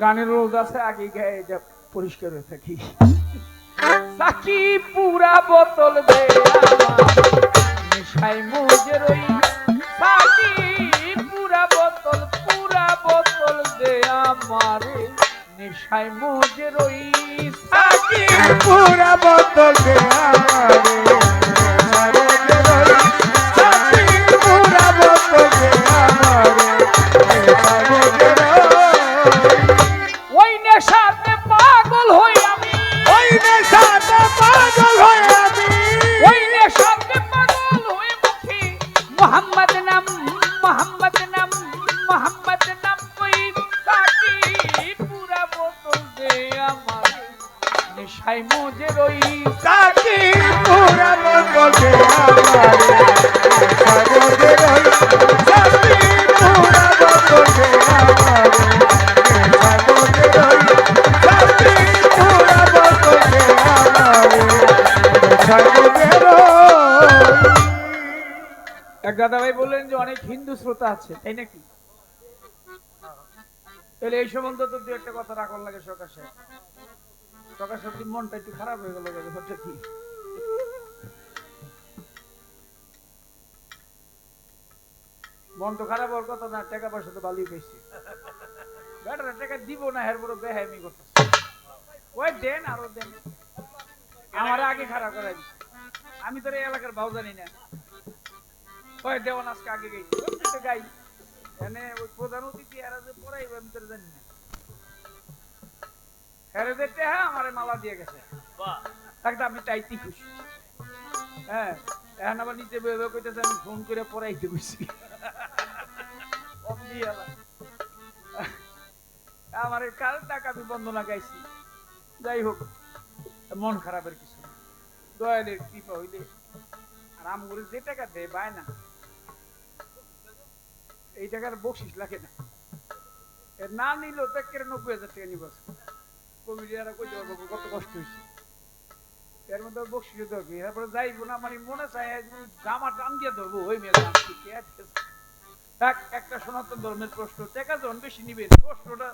গানের রোজ আছে আগে গায়ে এটা পরিষ্কার হয়ে থাকি। সাকি পুরা বোতল দে নেশাই মুজে রই, সাকি পুরা বোতল দে আমারে নেশাই মুজে রই, সাকি পুরা বোতল দে আমারে সাথী পুরা বোতল দে আমারে ওই নেশাতে পাগল হই আমি, ওই নেশাতে পাগল হই আমি, ওই নেশাতে পাগল হই মুখে মোহাম্মদ নাম কই, সাকি পুরা বোতল দে আমারে নেশাই মুজে রই, সাথী পুরা বোতল দে আমারে সাথী পুরা বোতল দে আমারে সাথী পুরা বোতল দে আমারে এক দাদা ভাই বললেন যে অনেক হিন্দু শ্রোতা আছে, তাই নাকি? তাহলে এই সম্বন্ধে তো দু একটা কথা রাখার লাগে সকাশে মনটা একটু খারাপ হয়ে গেল, হচ্ছে কি মন তো খারাপ হওয়ার কথা না, টাকা পয়সা তো ভালোই পেয়েছি, বেটারা টাকা দিব না, হের বড় বেহামি করতেছে, ওই দেন আরো দেন, আমার আগে খারাপ করে দিচ্ছে, আমি তো এই এলাকার ভাও জানি না, ওই দেওয়ান আজকে আগে গাইছি, গাই এনে ওই প্রধান অতিথি এরা যে পড়াইবে আমি তো জানি না, হেরে যেতে হ্যাঁ আমারে মালা দিয়ে গেছে, একটা আমি চাইতে খুশি, হ্যাঁ এখন আবার নিচে বয়ে বয়ে কইতেছে আমি ফোন করে পড়াইতে খুশি, আমার কাল টাকা আমি বন্দনা গাইছি, যাই হোক মন খারাপের কিছু না, দয়ালের কৃপা হইলে আর আমগুলো যে টাকা দেয় পায় না, এই টাকার বকশিস লাগে না, এর না নিলেও তো 90,000 টাকা নিব, কমিটিরা কইতে পারবো কত কষ্ট হয়েছে, এর মধ্যে বকশিস ধরবি, এরপরে যাইবো না, মানে মনে চায় জামা টান দিয়ে ধরবো, ওই মেয়ে একটা সনাতন ধর্মের প্রশ্ন, টাকা যখন বেশি নিবেন প্রশ্নটা